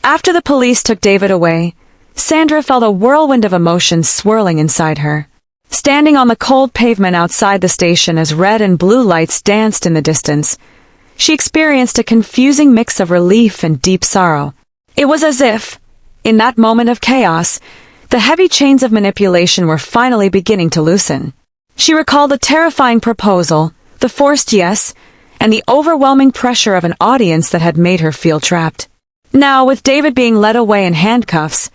After the police took David away, Sandra felt a whirlwind of emotions swirling inside her. Standing on the cold pavement outside the station as red and blue lights danced in the distance, she experienced a confusing mix of relief and deep sorrow. It was as if, in that moment of chaos, the heavy chains of manipulation were finally beginning to loosen. She recalled the terrifying proposal, the forced yes, and the overwhelming pressure of an audience that had made her feel trapped. Now, with David being led away in handcuffs,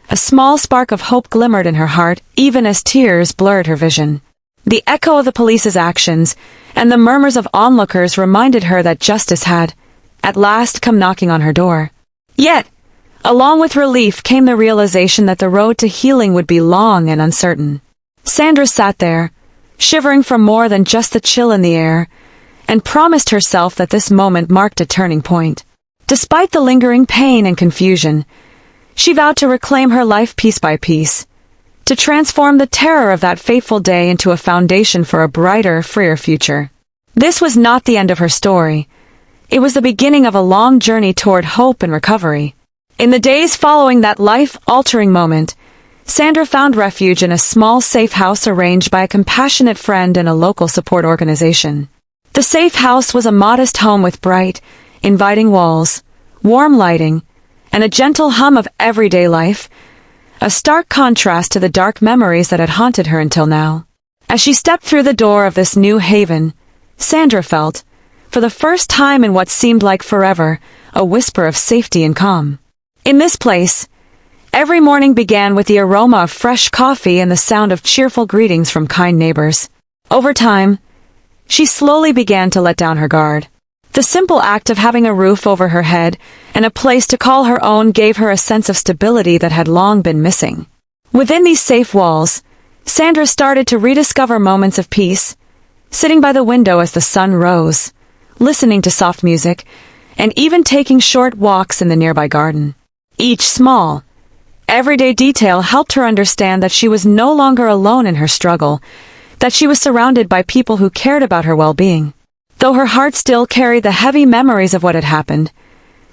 a small spark of hope glimmered in her heart even as tears blurred her vision. The echo of the police's actions and the murmurs of onlookers reminded her that justice had, at last, come knocking on her door. Yet, along with relief came the realization that the road to healing would be long and uncertain. Sandra sat there, shivering from more than just the chill in the air, and promised herself that this moment marked a turning point. Despite the lingering pain and confusion, she vowed to reclaim her life piece by piece, to transform the terror of that fateful day into a foundation for a brighter, freer future. This was not the end of her story. It was the beginning of a long journey toward hope and recovery. In the days following that life-altering moment, Sandra found refuge in a small safe house arranged by a compassionate friend and a local support organization. The safe house was a modest home with bright, inviting walls, warm lighting, and a gentle hum of everyday life, a stark contrast to the dark memories that had haunted her until now. As she stepped through the door of this new haven, Sandra felt, for the first time in what seemed like forever, a whisper of safety and calm. In this place, every morning began with the aroma of fresh coffee and the sound of cheerful greetings from kind neighbors. Over time, she slowly began to let down her guard. The simple act of having a roof over her head and a place to call her own gave her a sense of stability that had long been missing. Within these safe walls, Sandra started to rediscover moments of peace, sitting by the window as the sun rose, listening to soft music, and even taking short walks in the nearby garden. Each small, everyday detail helped her understand that she was no longer alone in her struggle, that she was surrounded by people who cared about her well-being. Though her heart still carried the heavy memories of what had happened,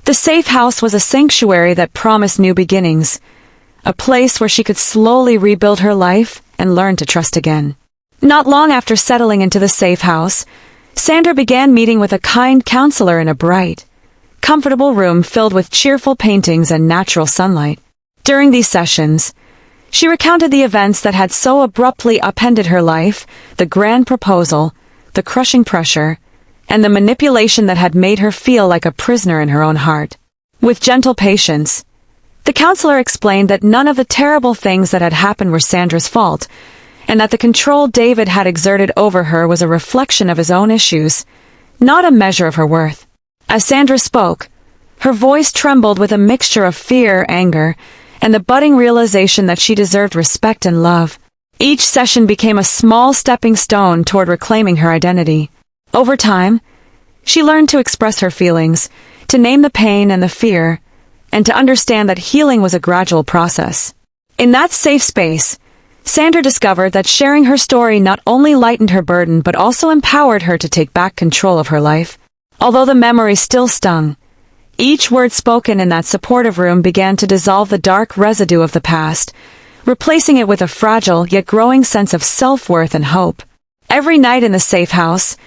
the safe house was a sanctuary that promised new beginnings, a place where she could slowly rebuild her life and learn to trust again. Not long after settling into the safe house, Sandra began meeting with a kind counselor in a bright, comfortable room filled with cheerful paintings and natural sunlight. During these sessions, she recounted the events that had so abruptly upended her life, the grand proposal, the crushing pressure, and the manipulation that had made her feel like a prisoner in her own heart. With gentle patience, the counselor explained that none of the terrible things that had happened were Sandra's fault, and that the control David had exerted over her was a reflection of his own issues, not a measure of her worth. As Sandra spoke, her voice trembled with a mixture of fear, anger, and the budding realization that she deserved respect and love. Each session became a small stepping stone toward reclaiming her identity. Over time, she learned to express her feelings, to name the pain and the fear, and to understand that healing was a gradual process. In that safe space, Sandra discovered that sharing her story not only lightened her burden but also empowered her to take back control of her life. Although the memories still stung, each word spoken in that supportive room began to dissolve the dark residue of the past, replacing it with a fragile yet growing sense of self-worth and hope. Every night in the safe house,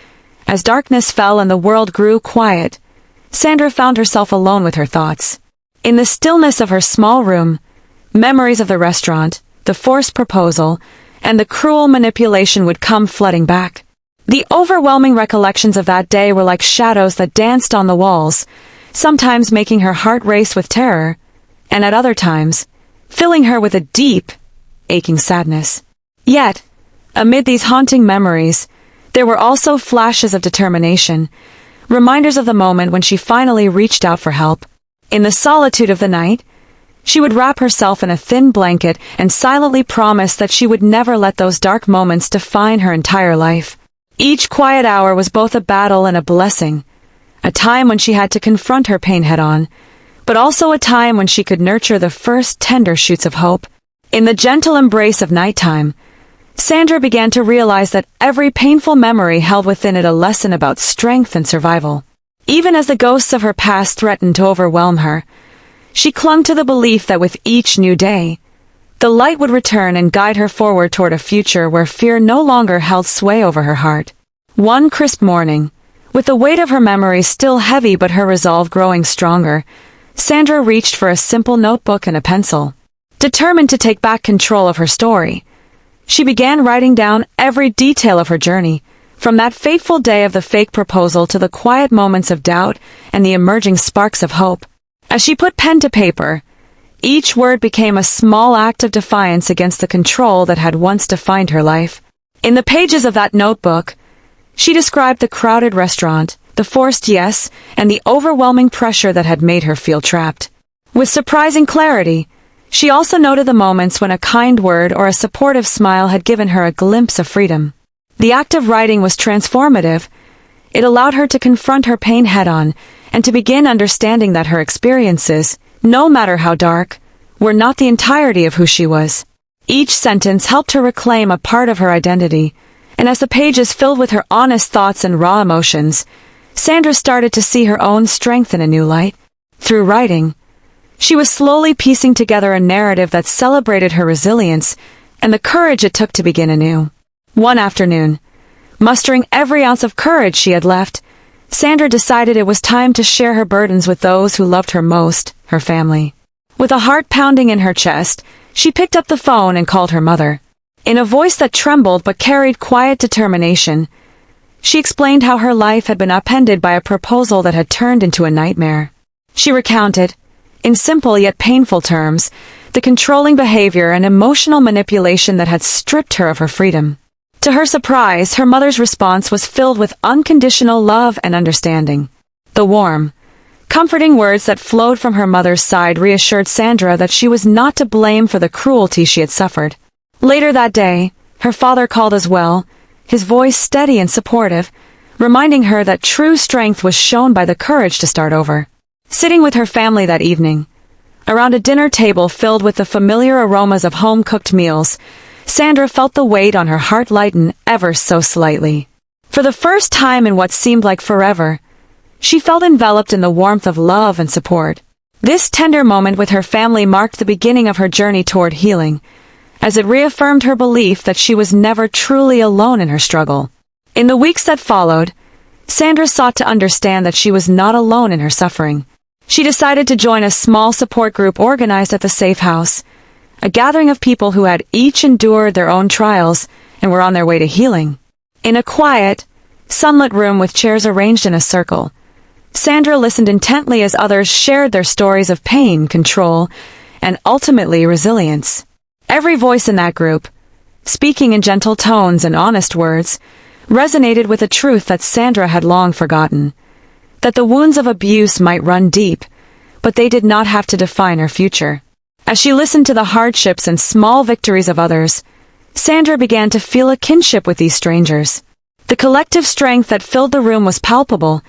as darkness fell and the world grew quiet, Sandra found herself alone with her thoughts. In the stillness of her small room, memories of the restaurant, the forced proposal, and the cruel manipulation would come flooding back. The overwhelming recollections of that day were like shadows that danced on the walls, sometimes making her heart race with terror, and at other times, filling her with a deep, aching sadness. Yet, amid these haunting memories, there were also flashes of determination, reminders of the moment when she finally reached out for help. In the solitude of the night, she would wrap herself in a thin blanket and silently promise that she would never let those dark moments define her entire life. Each quiet hour was both a battle and a blessing, a time when she had to confront her pain head-on, but also a time when she could nurture the first tender shoots of hope. In the gentle embrace of nighttime, Sandra began to realize that every painful memory held within it a lesson about strength and survival. Even as the ghosts of her past threatened to overwhelm her, She clung to the belief that with each new day, the light would return and guide her forward toward a future where fear no longer held sway over her heart. One crisp morning, with the weight of her memories still heavy but her resolve growing stronger, Sandra reached for a simple notebook and a pencil. Determined to take back control of her story, she began writing down every detail of her journey, from that fateful day of the fake proposal to the quiet moments of doubt and the emerging sparks of hope. As she put pen to paper, each word became a small act of defiance against the control that had once defined her life. In the pages of that notebook, she described the crowded restaurant, the forced yes, and the overwhelming pressure that had made her feel trapped. With surprising clarity, she also noted the moments when a kind word or a supportive smile had given her a glimpse of freedom. The act of writing was transformative. It allowed her to confront her pain head-on and to begin understanding that her experiences, no matter how dark, were not the entirety of who she was. Each sentence helped her reclaim a part of her identity, and as the pages filled with her honest thoughts and raw emotions, Sandra started to see her own strength in a new light. Through writing, she was slowly piecing together a narrative that celebrated her resilience and the courage it took to begin anew. One afternoon, mustering every ounce of courage she had left, Sandra decided it was time to share her burdens with those who loved her most, her family. With a heart pounding in her chest, she picked up the phone and called her mother. In a voice that trembled but carried quiet determination, she explained how her life had been upended by a proposal that had turned into a nightmare. She recounted, in simple yet painful terms, the controlling behavior and emotional manipulation that had stripped her of her freedom. To her surprise, her mother's response was filled with unconditional love and understanding. The warm, comforting words that flowed from her mother's side reassured Sandra that she was not to blame for the cruelty she had suffered. Later that day, her father called as well, his voice steady and supportive, reminding her that true strength was shown by the courage to start over. Sitting with her family that evening, around a dinner table filled with the familiar aromas of home-cooked meals, Sandra felt the weight on her heart lighten ever so slightly. For the first time in what seemed like forever, she felt enveloped in the warmth of love and support. This tender moment with her family marked the beginning of her journey toward healing, as it reaffirmed her belief that she was never truly alone in her struggle. In the weeks that followed, Sandra sought to understand that she was not alone in her suffering. She decided to join a small support group organized at the Safe House, a gathering of people who had each endured their own trials and were on their way to healing. In a quiet, sunlit room with chairs arranged in a circle, Sandra listened intently as others shared their stories of pain, control, and ultimately resilience. Every voice in that group, speaking in gentle tones and honest words, resonated with a truth that Sandra had long forgotten, that the wounds of abuse might run deep, but they did not have to define her future. As she listened to the hardships and small victories of others, Sandra began to feel a kinship with these strangers. The collective strength that filled the room was palpable,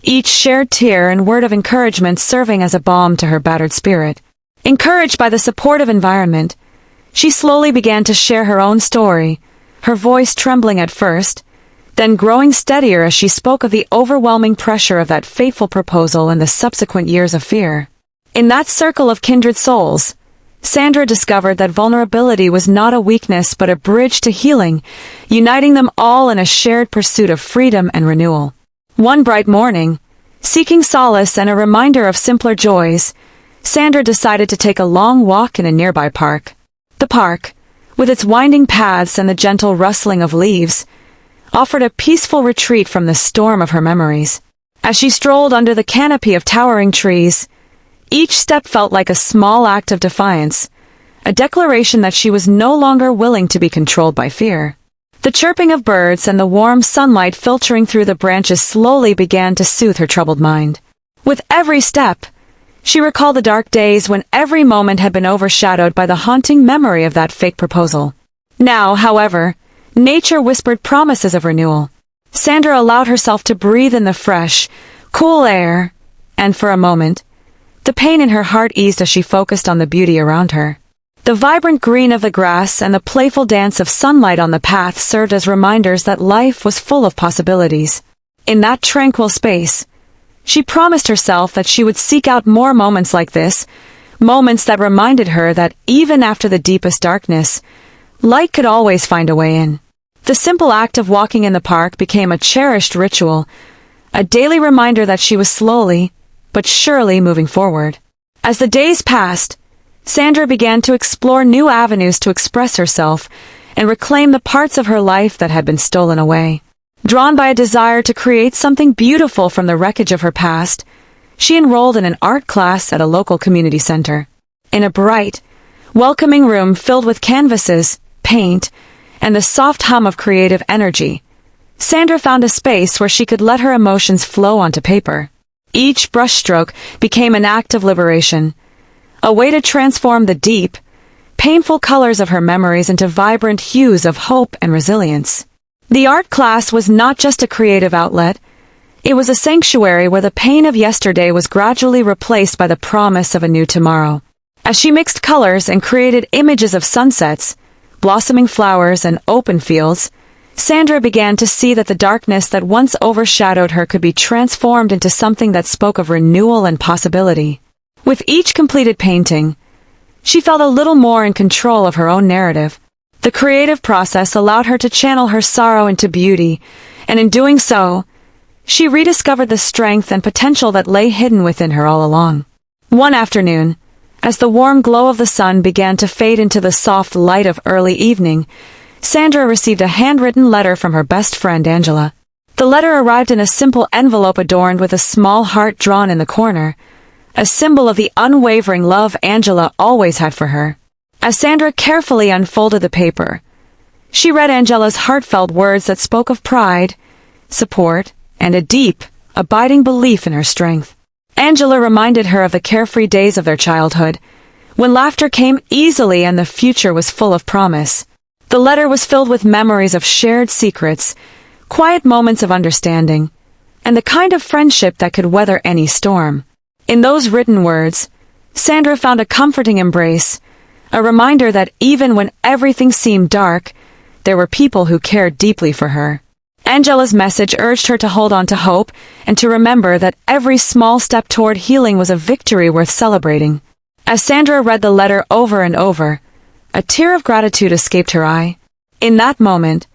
each shared tear and word of encouragement serving as a balm to her battered spirit. Encouraged by the supportive environment, she slowly began to share her own story, her voice trembling at first, then growing steadier as she spoke of the overwhelming pressure of that fateful proposal and the subsequent years of fear. In that circle of kindred souls, Sandra discovered that vulnerability was not a weakness but a bridge to healing, uniting them all in a shared pursuit of freedom and renewal. One bright morning, seeking solace and a reminder of simpler joys, Sandra decided to take a long walk in a nearby park. The park, with its winding paths and the gentle rustling of leaves, offered a peaceful retreat from the storm of her memories. As she strolled under the canopy of towering trees, each step felt like a small act of defiance, a declaration that she was no longer willing to be controlled by fear. The chirping of birds and the warm sunlight filtering through the branches slowly began to soothe her troubled mind. With every step, she recalled the dark days when every moment had been overshadowed by the haunting memory of that fake proposal. Now, however, nature whispered promises of renewal. Sandra allowed herself to breathe in the fresh, cool air, and for a moment, the pain in her heart eased as she focused on the beauty around her. The vibrant green of the grass and the playful dance of sunlight on the path served as reminders that life was full of possibilities. In that tranquil space, she promised herself that she would seek out more moments like this, moments that reminded her that even after the deepest darkness, light could always find a way in. The simple act of walking in the park became a cherished ritual, a daily reminder that she was slowly, but surely moving forward. As the days passed, Sandra began to explore new avenues to express herself and reclaim the parts of her life that had been stolen away. Drawn by a desire to create something beautiful from the wreckage of her past, she enrolled in an art class at a local community center. In a bright, welcoming room filled with canvases, paint, and the soft hum of creative energy, Sandra found a space where she could let her emotions flow onto paper. Each brushstroke became an act of liberation, a way to transform the deep, painful colors of her memories into vibrant hues of hope and resilience. The art class was not just a creative outlet, it was a sanctuary where the pain of yesterday was gradually replaced by the promise of a new tomorrow. As she mixed colors and created images of sunsets, blossoming flowers, and open fields, Sandra began to see that the darkness that once overshadowed her could be transformed into something that spoke of renewal and possibility. With each completed painting, she felt a little more in control of her own narrative. The creative process allowed her to channel her sorrow into beauty, and in doing so, she rediscovered the strength and potential that lay hidden within her all along. One afternoon, as the warm glow of the sun began to fade into the soft light of early evening, Sandra received a handwritten letter from her best friend Angela. The letter arrived in a simple envelope adorned with a small heart drawn in the corner, a symbol of the unwavering love Angela always had for her. As Sandra carefully unfolded the paper, she read Angela's heartfelt words that spoke of pride, support, and a deep, abiding belief in her strength. Angela reminded her of the carefree days of their childhood, when laughter came easily and the future was full of promise. The letter was filled with memories of shared secrets, quiet moments of understanding, and the kind of friendship that could weather any storm. In those written words, Sandra found a comforting embrace, a reminder that even when everything seemed dark, there were people who cared deeply for her. Angela's message urged her to hold on to hope and to remember that every small step toward healing was a victory worth celebrating. As Sandra read the letter over and over, a tear of gratitude escaped her eye. In that moment,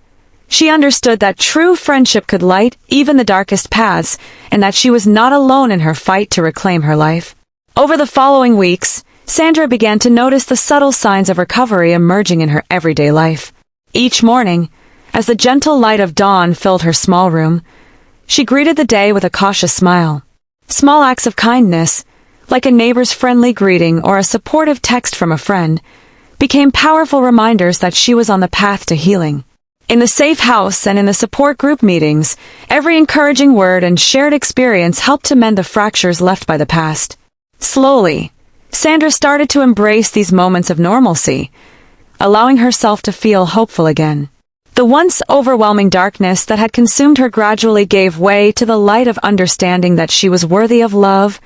she understood that true friendship could light even the darkest paths, and that she was not alone in her fight to reclaim her life. Over the following weeks, Sandra began to notice the subtle signs of recovery emerging in her everyday life. Each morning, as the gentle light of dawn filled her small room, she greeted the day with a cautious smile. Small acts of kindness, like a neighbor's friendly greeting or a supportive text from a friend, became powerful reminders that she was on the path to healing. In the safe house and in the support group meetings, every encouraging word and shared experience helped to mend the fractures left by the past. Slowly, Sandra started to embrace these moments of normalcy, allowing herself to feel hopeful again. The once overwhelming darkness that had consumed her gradually gave way to the light of understanding that she was worthy of love,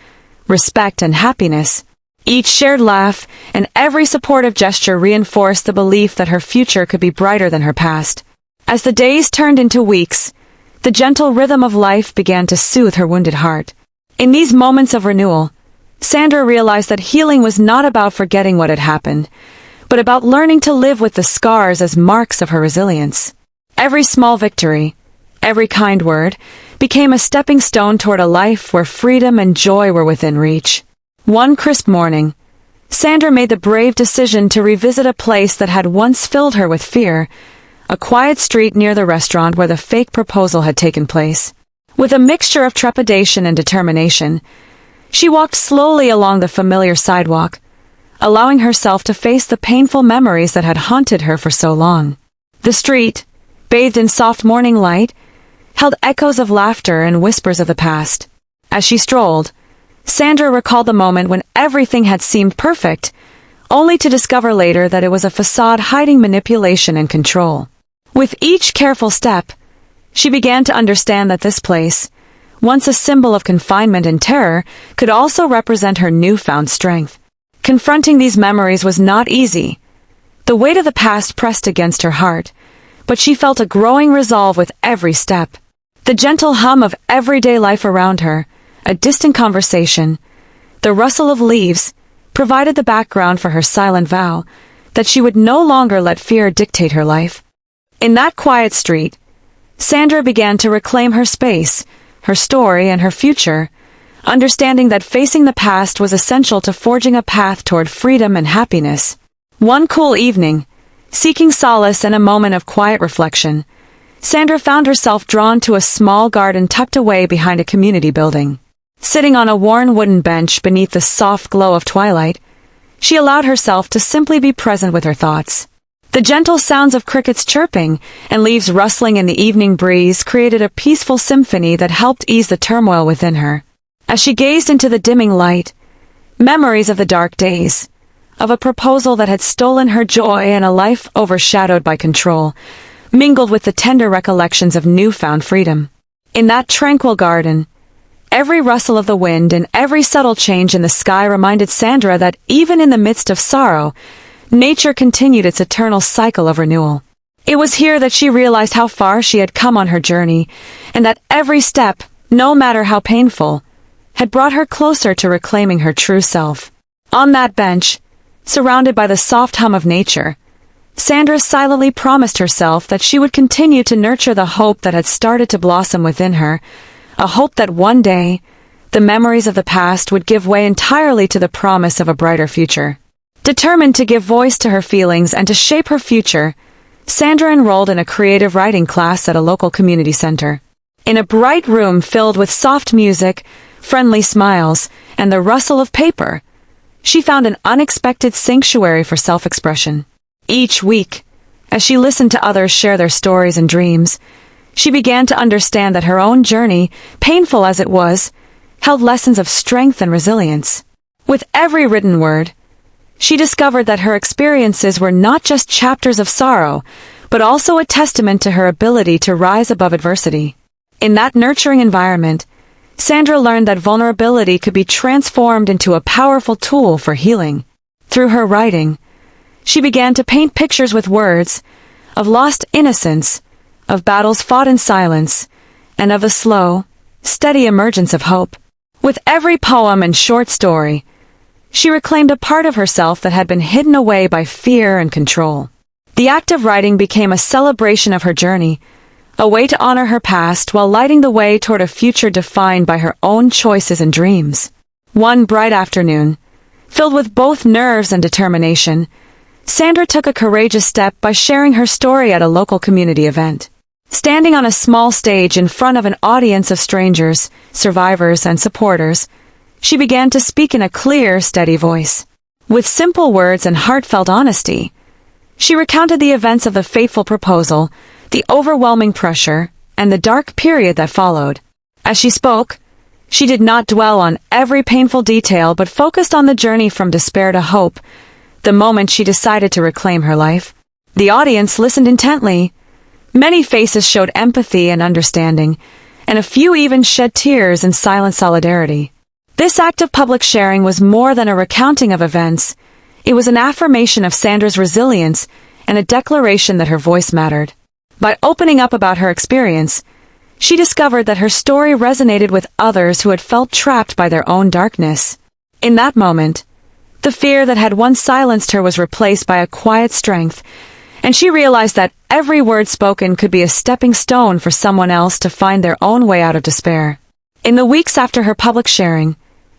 respect, and happiness. Each shared laugh and every supportive gesture reinforced the belief that her future could be brighter than her past. As the days turned into weeks, the gentle rhythm of life began to soothe her wounded heart. In these moments of renewal, Sandra realized that healing was not about forgetting what had happened, but about learning to live with the scars as marks of her resilience. Every small victory, every kind word, became a stepping stone toward a life where freedom and joy were within reach. One crisp morning, Sandra made the brave decision to revisit a place that had once filled her with fear, a quiet street near the restaurant where the fake proposal had taken place. With a mixture of trepidation and determination, she walked slowly along the familiar sidewalk, allowing herself to face the painful memories that had haunted her for so long. The street, bathed in soft morning light, held echoes of laughter and whispers of the past. As she strolled, Sandra recalled the moment when everything had seemed perfect, only to discover later that it was a facade hiding manipulation and control. With each careful step, she began to understand that this place, once a symbol of confinement and terror, could also represent her newfound strength. Confronting these memories was not easy. The weight of the past pressed against her heart, but she felt a growing resolve with every step. The gentle hum of everyday life around her, a distant conversation, the rustle of leaves, provided the background for her silent vow that she would no longer let fear dictate her life. In that quiet street, Sandra began to reclaim her space, her story, and her future, understanding that facing the past was essential to forging a path toward freedom and happiness. One cool evening, seeking solace and a moment of quiet reflection, Sandra found herself drawn to a small garden tucked away behind a community building. Sitting on a worn wooden bench beneath the soft glow of twilight, she allowed herself to simply be present with her thoughts. The gentle sounds of crickets chirping and leaves rustling in the evening breeze created a peaceful symphony that helped ease the turmoil within her. As she gazed into the dimming light, memories of the dark days, of a proposal that had stolen her joy and a life overshadowed by control, mingled with the tender recollections of newfound freedom. In that tranquil garden, every rustle of the wind and every subtle change in the sky reminded Sandra that even in the midst of sorrow, nature continued its eternal cycle of renewal. It was here that she realized how far she had come on her journey, and that every step, no matter how painful, had brought her closer to reclaiming her true self. On that bench, surrounded by the soft hum of nature, Sandra silently promised herself that she would continue to nurture the hope that had started to blossom within her, a hope that one day, the memories of the past would give way entirely to the promise of a brighter future. Determined to give voice to her feelings and to shape her future, Sandra enrolled in a creative writing class at a local community center. In a bright room filled with soft music, friendly smiles, and the rustle of paper, she found an unexpected sanctuary for self-expression. Each week, as she listened to others share their stories and dreams, she began to understand that her own journey, painful as it was, held lessons of strength and resilience. With every written word, she discovered that her experiences were not just chapters of sorrow, but also a testament to her ability to rise above adversity. In that nurturing environment, Sandra learned that vulnerability could be transformed into a powerful tool for healing. Through her writing, she began to paint pictures with words of lost innocence, of battles fought in silence, and of a slow, steady emergence of hope. With every poem and short story, she reclaimed a part of herself that had been hidden away by fear and control. The act of writing became a celebration of her journey, a way to honor her past while lighting the way toward a future defined by her own choices and dreams. One bright afternoon, filled with both nerves and determination, Sandra took a courageous step by sharing her story at a local community event. Standing on a small stage in front of an audience of strangers, survivors, and supporters, she began to speak in a clear, steady voice. With simple words and heartfelt honesty, she recounted the events of the fateful proposal, the overwhelming pressure, and the dark period that followed. As she spoke, she did not dwell on every painful detail but focused on the journey from despair to hope, the moment she decided to reclaim her life. The audience listened intently. Many faces showed empathy and understanding, and a few even shed tears in silent solidarity. This act of public sharing was more than a recounting of events. It was an affirmation of Sandra's resilience and a declaration that her voice mattered. By opening up about her experience, she discovered that her story resonated with others who had felt trapped by their own darkness. In that moment, the fear that had once silenced her was replaced by a quiet strength, and she realized that every word spoken could be a stepping stone for someone else to find their own way out of despair. In the weeks after her public sharing,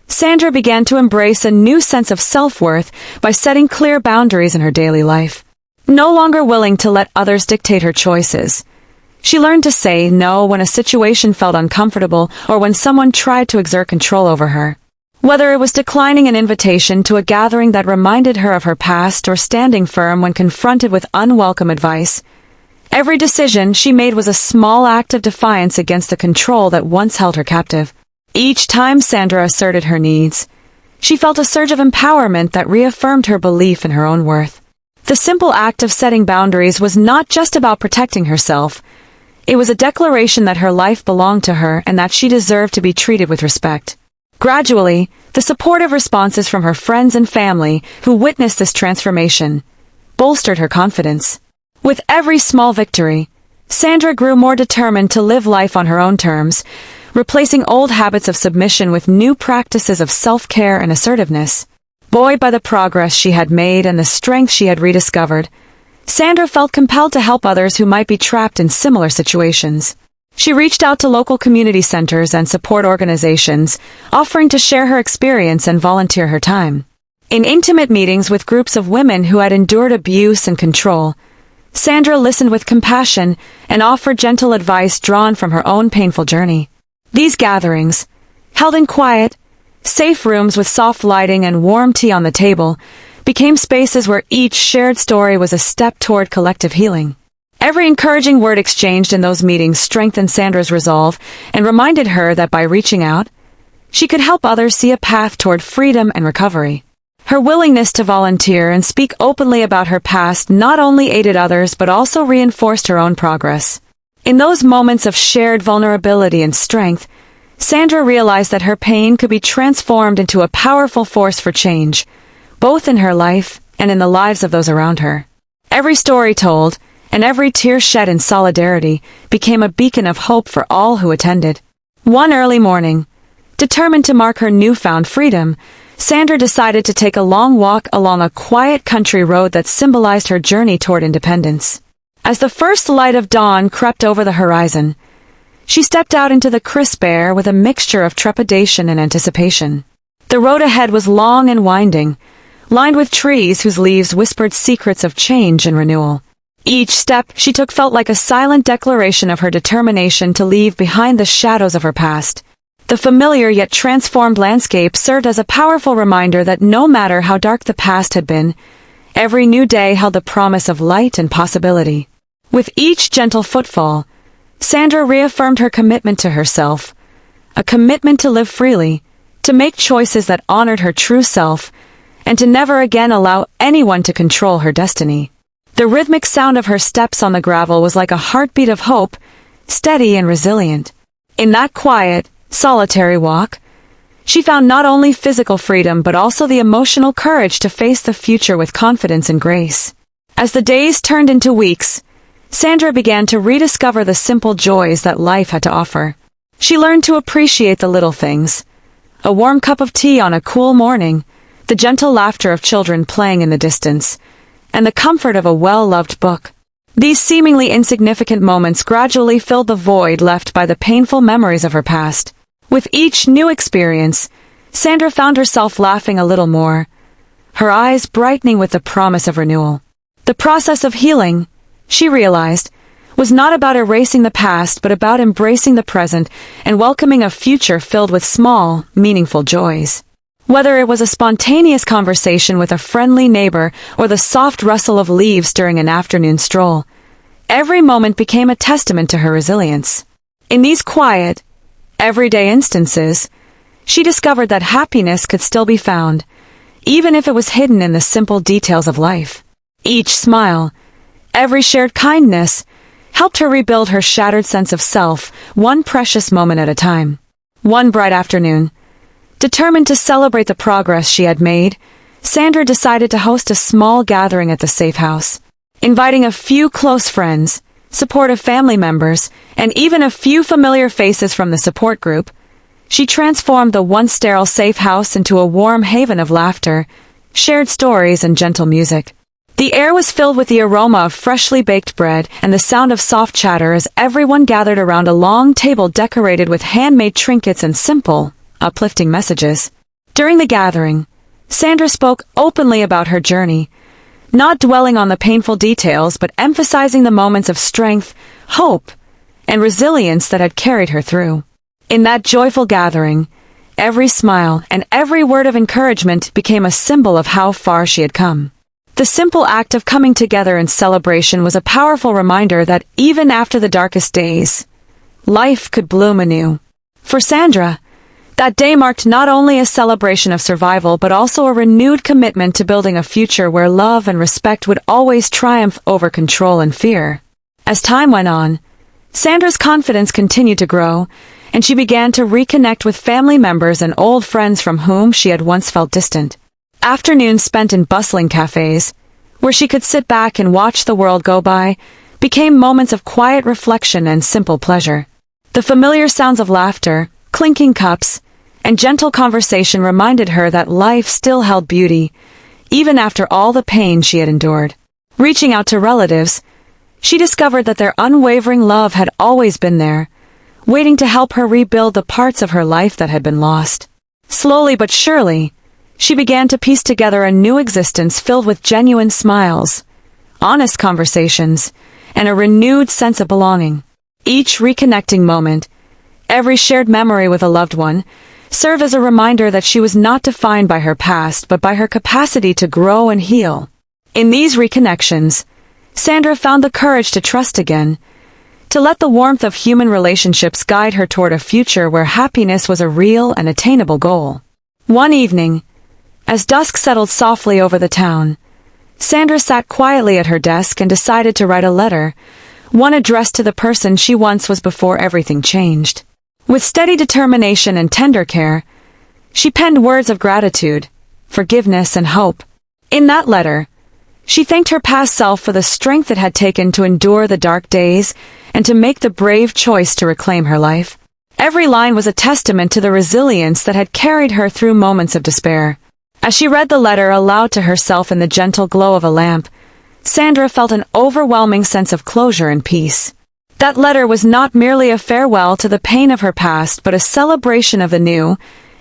Sandra began to embrace a new sense of self-worth by setting clear boundaries in her daily life. No longer willing to let others dictate her choices, she learned to say no when a situation felt uncomfortable or when someone tried to exert control over her. Whether it was declining an invitation to a gathering that reminded her of her past or standing firm when confronted with unwelcome advice, every decision she made was a small act of defiance against the control that once held her captive. Each time Sandra asserted her needs, she felt a surge of empowerment that reaffirmed her belief in her own worth. The simple act of setting boundaries was not just about protecting herself. It was a declaration that her life belonged to her and that she deserved to be treated with respect. Gradually, the supportive responses from her friends and family who witnessed this transformation bolstered her confidence. With every small victory, Sandra grew more determined to live life on her own terms, replacing old habits of submission with new practices of self-care and assertiveness. Buoyed by the progress she had made and the strength she had rediscovered, Sandra felt compelled to help others who might be trapped in similar situations. She reached out to local community centers and support organizations, offering to share her experience and volunteer her time. In intimate meetings with groups of women who had endured abuse and control, Sandra listened with compassion and offered gentle advice drawn from her own painful journey. These gatherings, held in quiet, safe rooms with soft lighting and warm tea on the table, became spaces where each shared story was a step toward collective healing. Every encouraging word exchanged in those meetings strengthened Sandra's resolve and reminded her that by reaching out, she could help others see a path toward freedom and recovery. Her willingness to volunteer and speak openly about her past not only aided others but also reinforced her own progress. In those moments of shared vulnerability and strength, Sandra realized that her pain could be transformed into a powerful force for change, both in her life and in the lives of those around her. Every story told, and every tear shed in solidarity, became a beacon of hope for all who attended. One early morning, determined to mark her newfound freedom, Sandra decided to take a long walk along a quiet country road that symbolized her journey toward independence. As the first light of dawn crept over the horizon, she stepped out into the crisp air with a mixture of trepidation and anticipation. The road ahead was long and winding, lined with trees whose leaves whispered secrets of change and renewal. Each step she took felt like a silent declaration of her determination to leave behind the shadows of her past. The familiar yet transformed landscape served as a powerful reminder that no matter how dark the past had been, every new day held the promise of light and possibility. With each gentle footfall, Sandra reaffirmed her commitment to herself, a commitment to live freely, to make choices that honored her true self, and to never again allow anyone to control her destiny. The rhythmic sound of her steps on the gravel was like a heartbeat of hope, steady and resilient. In that quiet, solitary walk, she found not only physical freedom but also the emotional courage to face the future with confidence and grace. As the days turned into weeks, Sandra began to rediscover the simple joys that life had to offer. She learned to appreciate the little things: a warm cup of tea on a cool morning, the gentle laughter of children playing in the distance, and the comfort of a well-loved book. These seemingly insignificant moments gradually filled the void left by the painful memories of her past. With each new experience, Sandra found herself laughing a little more, her eyes brightening with the promise of renewal. The process of healing, she realized, was not about erasing the past but about embracing the present and welcoming a future filled with small, meaningful joys. Whether it was a spontaneous conversation with a friendly neighbor or the soft rustle of leaves during an afternoon stroll, every moment became a testament to her resilience. In these quiet, everyday instances, she discovered that happiness could still be found, even if it was hidden in the simple details of life. Each smile, every shared kindness, helped her rebuild her shattered sense of self, one precious moment at a time. One bright afternoon, determined to celebrate the progress she had made, Sandra decided to host a small gathering at the safe house. Inviting a few close friends, supportive family members, and even a few familiar faces from the support group, she transformed the once sterile safe house into a warm haven of laughter, shared stories, and gentle music. The air was filled with the aroma of freshly baked bread and the sound of soft chatter as everyone gathered around a long table decorated with handmade trinkets and simple, uplifting messages. During the gathering, Sandra spoke openly about her journey, not dwelling on the painful details but emphasizing the moments of strength, hope, and resilience that had carried her through. In that joyful gathering, every smile and every word of encouragement became a symbol of how far she had come. The simple act of coming together in celebration was a powerful reminder that even after the darkest days, life could bloom anew. For Sandra, that day marked not only a celebration of survival but also a renewed commitment to building a future where love and respect would always triumph over control and fear. As time went on, Sandra's confidence continued to grow, and she began to reconnect with family members and old friends from whom she had once felt distant. Afternoons spent in bustling cafes, where she could sit back and watch the world go by, became moments of quiet reflection and simple pleasure. The familiar sounds of laughter, clinking cups, and gentle conversation reminded her that life still held beauty, even after all the pain she had endured. Reaching out to relatives, she discovered that their unwavering love had always been there, waiting to help her rebuild the parts of her life that had been lost. Slowly but surely, she began to piece together a new existence filled with genuine smiles, honest conversations, and a renewed sense of belonging. Each reconnecting moment, every shared memory with a loved one, served as a reminder that she was not defined by her past but by her capacity to grow and heal. In these reconnections, Sandra found the courage to trust again, to let the warmth of human relationships guide her toward a future where happiness was a real and attainable goal. One evening, as dusk settled softly over the town, Sandra sat quietly at her desk and decided to write a letter, one addressed to the person she once was before everything changed. With steady determination and tender care, she penned words of gratitude, forgiveness, and hope. In that letter, she thanked her past self for the strength it had taken to endure the dark days and to make the brave choice to reclaim her life. Every line was a testament to the resilience that had carried her through moments of despair. As she read the letter aloud to herself in the gentle glow of a lamp, Sandra felt an overwhelming sense of closure and peace. That letter was not merely a farewell to the pain of her past but a celebration of the new,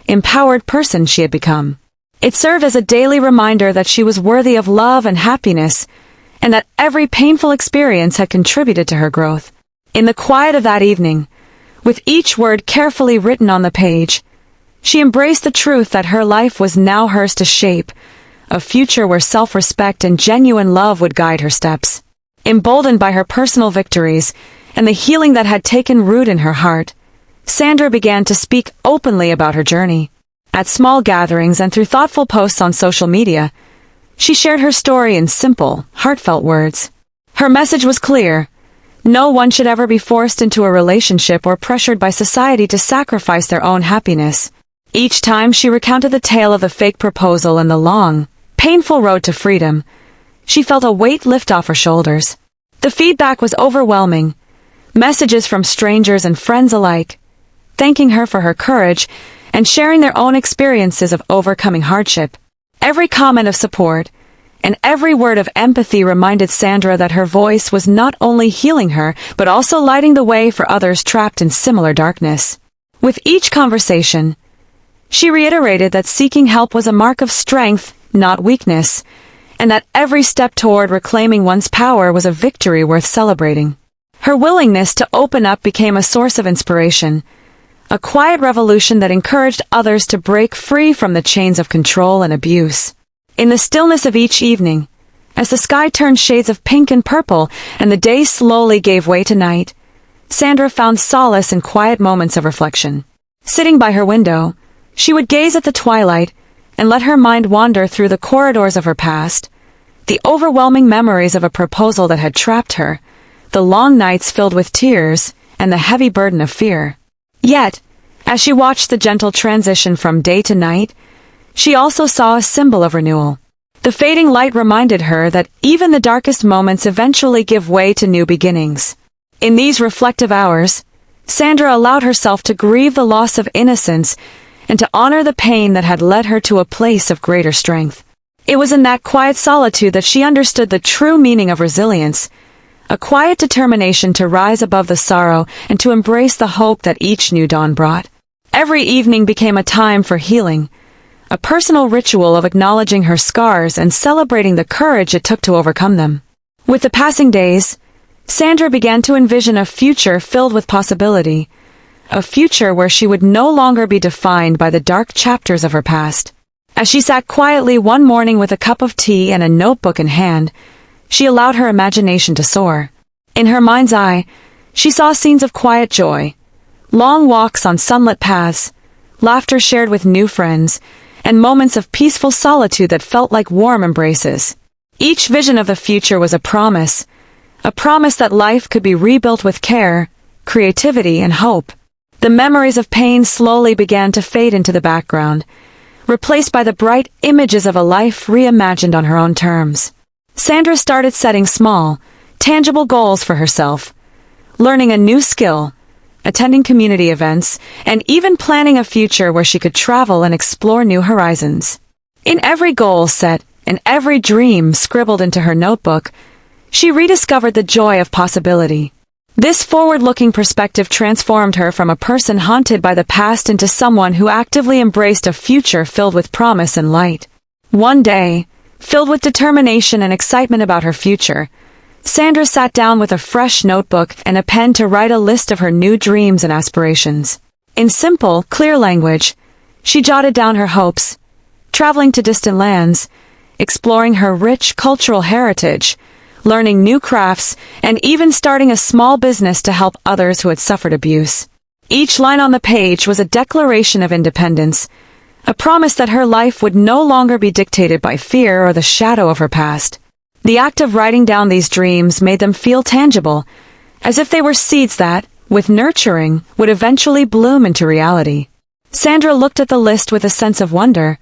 empowered person she had become. It served as a daily reminder that she was worthy of love and happiness, and that every painful experience had contributed to her growth. In the quiet of that evening, with each word carefully written on the page, she embraced the truth that her life was now hers to shape, a future where self-respect and genuine love would guide her steps. Emboldened by her personal victories and the healing that had taken root in her heart, Sandra began to speak openly about her journey. At small gatherings and through thoughtful posts on social media, she shared her story in simple, heartfelt words. Her message was clear: no one should ever be forced into a relationship or pressured by society to sacrifice their own happiness. Each time she recounted the tale of the fake proposal and the long, painful road to freedom, she felt a weight lift off her shoulders. The feedback was overwhelming. Messages from strangers and friends alike, thanking her for her courage and sharing their own experiences of overcoming hardship. Every comment of support and every word of empathy reminded Sandra that her voice was not only healing her but also lighting the way for others trapped in similar darkness. With each conversation, she reiterated that seeking help was a mark of strength, not weakness, and that every step toward reclaiming one's power was a victory worth celebrating. Her willingness to open up became a source of inspiration, a quiet revolution that encouraged others to break free from the chains of control and abuse. In the stillness of each evening, as the sky turned shades of pink and purple and the day slowly gave way to night, Sandra found solace in quiet moments of reflection. Sitting by her window, she would gaze at the twilight and let her mind wander through the corridors of her past, the overwhelming memories of a proposal that had trapped her, the long nights filled with tears, and the heavy burden of fear. Yet, as she watched the gentle transition from day to night, she also saw a symbol of renewal. The fading light reminded her that even the darkest moments eventually give way to new beginnings. In these reflective hours, Sandra allowed herself to grieve the loss of innocence and to honor the pain that had led her to a place of greater strength. It was in that quiet solitude that she understood the true meaning of resilience, a quiet determination to rise above the sorrow and to embrace the hope that each new dawn brought. Every evening became a time for healing, a personal ritual of acknowledging her scars and celebrating the courage it took to overcome them. With the passing days, Sandra began to envision a future filled with possibility, a future where she would no longer be defined by the dark chapters of her past. As she sat quietly one morning with a cup of tea and a notebook in hand, she allowed her imagination to soar. In her mind's eye, she saw scenes of quiet joy, long walks on sunlit paths, laughter shared with new friends, and moments of peaceful solitude that felt like warm embraces. Each vision of the future was a promise that life could be rebuilt with care, creativity, and hope. The memories of pain slowly began to fade into the background, replaced by the bright images of a life reimagined on her own terms. Sandra started setting small, tangible goals for herself, learning a new skill, attending community events, and even planning a future where she could travel and explore new horizons. In every goal set, and every dream scribbled into her notebook, she rediscovered the joy of possibility. This forward-looking perspective transformed her from a person haunted by the past into someone who actively embraced a future filled with promise and light. One day, filled with determination and excitement about her future, Sandra sat down with a fresh notebook and a pen to write a list of her new dreams and aspirations. In simple, clear language, she jotted down her hopes, traveling to distant lands, exploring her rich cultural heritage, learning new crafts, and even starting a small business to help others who had suffered abuse. Each line on the page was a declaration of independence, a promise that her life would no longer be dictated by fear or the shadow of her past. The act of writing down these dreams made them feel tangible, as if they were seeds that, with nurturing, would eventually bloom into reality. Sandra looked at the list with a sense of wonder,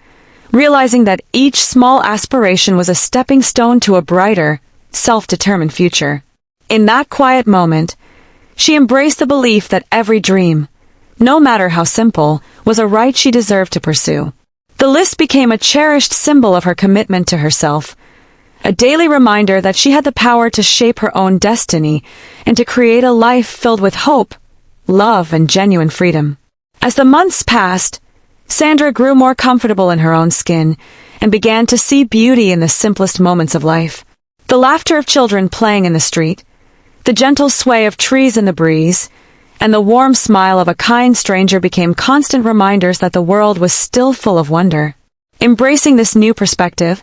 realizing that each small aspiration was a stepping stone to a brighter, self-determined future. In that quiet moment, she embraced the belief that every dream, no matter how simple, was a right she deserved to pursue. The list became a cherished symbol of her commitment to herself, a daily reminder that she had the power to shape her own destiny and to create a life filled with hope, love, and genuine freedom. As the months passed, Sandra grew more comfortable in her own skin and began to see beauty in the simplest moments of life. The laughter of children playing in the street, the gentle sway of trees in the breeze, and the warm smile of a kind stranger became constant reminders that the world was still full of wonder. Embracing this new perspective,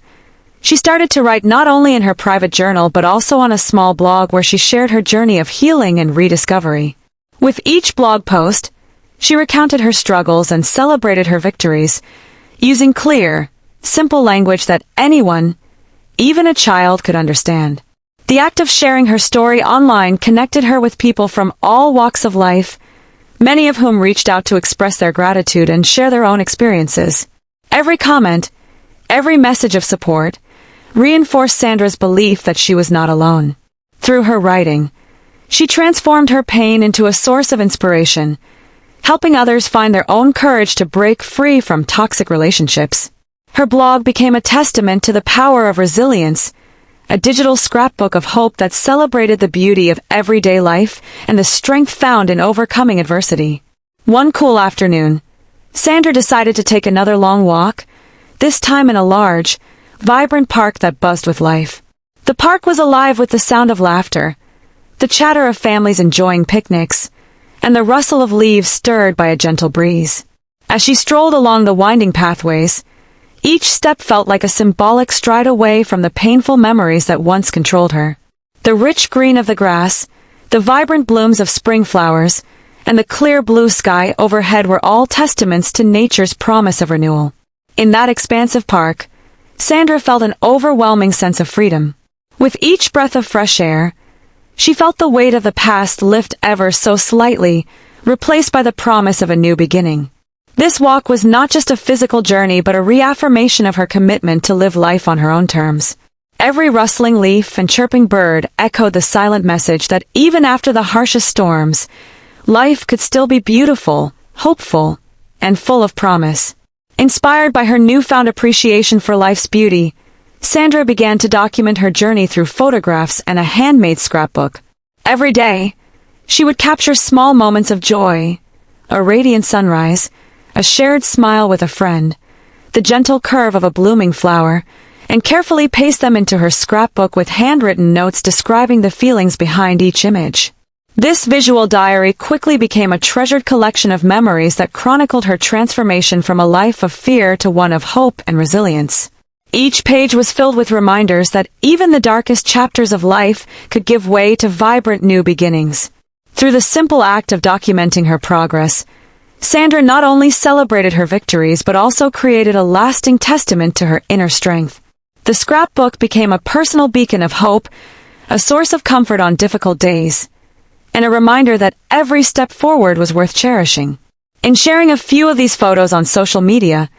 she started to write not only in her private journal but also on a small blog where she shared her journey of healing and rediscovery. With each blog post, she recounted her struggles and celebrated her victories, using clear, simple language that anyone, even a child, could understand. The act of sharing her story online connected her with people from all walks of life, many of whom reached out to express their gratitude and share their own experiences. Every comment, every message of support, reinforced Sandra's belief that she was not alone. Through her writing, she transformed her pain into a source of inspiration, helping others find their own courage to break free from toxic relationships. Her blog became a testament to the power of resilience, a digital scrapbook of hope that celebrated the beauty of everyday life and the strength found in overcoming adversity. One cool afternoon, Sandra decided to take another long walk, this time in a large, vibrant park that buzzed with life. The park was alive with the sound of laughter, the chatter of families enjoying picnics, and the rustle of leaves stirred by a gentle breeze. As she strolled along the winding pathways, each step felt like a symbolic stride away from the painful memories that once controlled her. The rich green of the grass, the vibrant blooms of spring flowers, and the clear blue sky overhead were all testaments to nature's promise of renewal. In that expansive park, Sandra felt an overwhelming sense of freedom. With each breath of fresh air, she felt the weight of the past lift ever so slightly, replaced by the promise of a new beginning. This walk was not just a physical journey but a reaffirmation of her commitment to live life on her own terms. Every rustling leaf and chirping bird echoed the silent message that even after the harshest storms, life could still be beautiful, hopeful, and full of promise. Inspired by her newfound appreciation for life's beauty, Sandra began to document her journey through photographs and a handmade scrapbook. Every day, she would capture small moments of joy, a radiant sunrise, a shared smile with a friend, the gentle curve of a blooming flower, and carefully paste them into her scrapbook with handwritten notes describing the feelings behind each image. This visual diary quickly became a treasured collection of memories that chronicled her transformation from a life of fear to one of hope and resilience. Each page was filled with reminders that even the darkest chapters of life could give way to vibrant new beginnings. Through the simple act of documenting her progress, Sandra not only celebrated her victories but also created a lasting testament to her inner strength. The scrapbook became a personal beacon of hope, a source of comfort on difficult days, and a reminder that every step forward was worth cherishing. In sharing a few of these photos on social media,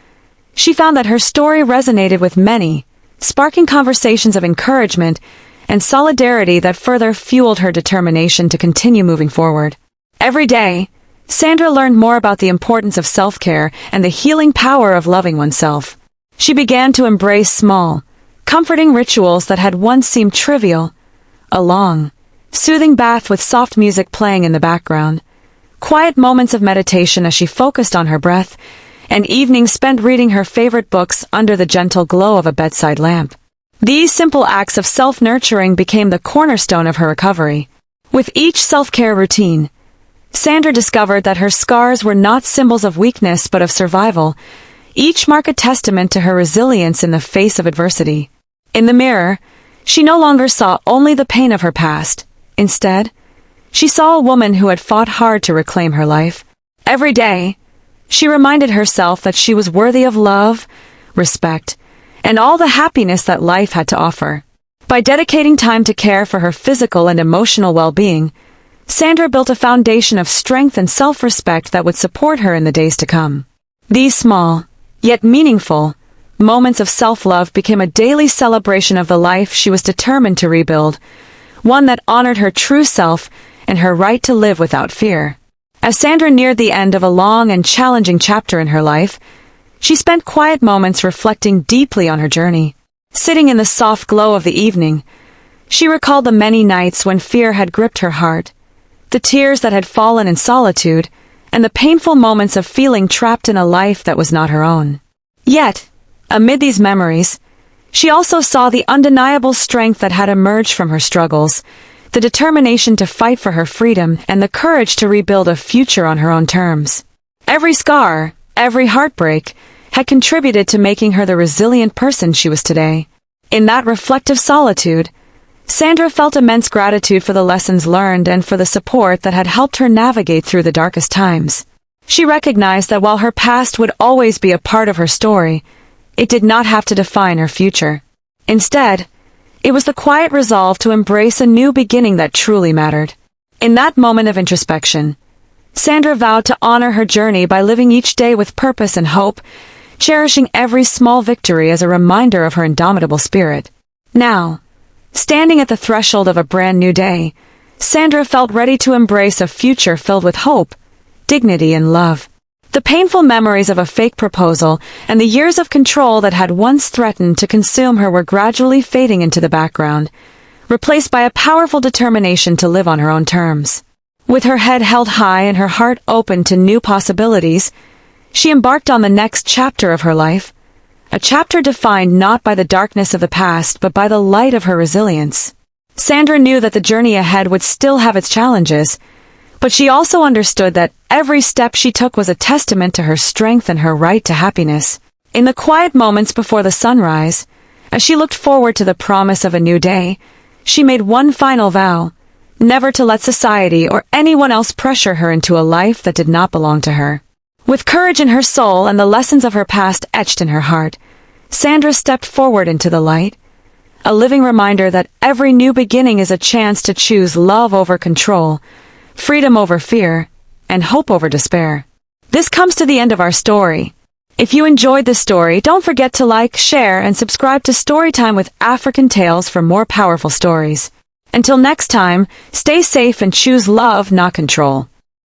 she found that her story resonated with many, sparking conversations of encouragement and solidarity that further fueled her determination to continue moving forward. Every day, Sandra learned more about the importance of self-care and the healing power of loving oneself. She began to embrace small, comforting rituals that had once seemed trivial. A long, soothing bath with soft music playing in the background, quiet moments of meditation as she focused on her breath, and evenings spent reading her favorite books under the gentle glow of a bedside lamp. These simple acts of self-nurturing became the cornerstone of her recovery. With each self-care routine, Sandra discovered that her scars were not symbols of weakness but of survival, each mark a testament to her resilience in the face of adversity. In the mirror, she no longer saw only the pain of her past. Instead, she saw a woman who had fought hard to reclaim her life. Every day, she reminded herself that she was worthy of love, respect, and all the happiness that life had to offer. By dedicating time to care for her physical and emotional well-being, Sandra built a foundation of strength and self-respect that would support her in the days to come. These small, yet meaningful, moments of self-love became a daily celebration of the life she was determined to rebuild, one that honored her true self and her right to live without fear. As Sandra neared the end of a long and challenging chapter in her life, she spent quiet moments reflecting deeply on her journey. Sitting in the soft glow of the evening, she recalled the many nights when fear had gripped her heart, the tears that had fallen in solitude, and the painful moments of feeling trapped in a life that was not her own. Yet, amid these memories, she also saw the undeniable strength that had emerged from her struggles, the determination to fight for her freedom, and the courage to rebuild a future on her own terms. Every scar, every heartbreak, had contributed to making her the resilient person she was today. In that reflective solitude, Sandra felt immense gratitude for the lessons learned and for the support that had helped her navigate through the darkest times. She recognized that while her past would always be a part of her story, it did not have to define her future. Instead, it was the quiet resolve to embrace a new beginning that truly mattered. In that moment of introspection, Sandra vowed to honor her journey by living each day with purpose and hope, cherishing every small victory as a reminder of her indomitable spirit. Now, standing at the threshold of a brand new day, Sandra felt ready to embrace a future filled with hope, dignity, and love. The painful memories of a fake proposal and the years of control that had once threatened to consume her were gradually fading into the background, replaced by a powerful determination to live on her own terms. With her head held high and her heart open to new possibilities, she embarked on the next chapter of her life, a chapter defined not by the darkness of the past but by the light of her resilience. Sandra knew that the journey ahead would still have its challenges, but she also understood that every step she took was a testament to her strength and her right to happiness. In the quiet moments before the sunrise, as she looked forward to the promise of a new day, she made one final vow: never to let society or anyone else pressure her into a life that did not belong to her. With courage in her soul and the lessons of her past etched in her heart, Sandra stepped forward into the light, a living reminder that every new beginning is a chance to choose love over control, freedom over fear, and hope over despair. This comes to the end of our story. If you enjoyed this story, don't forget to like, share, and subscribe to Storytime with African Tales for more powerful stories. Until next time, stay safe and choose love, not control.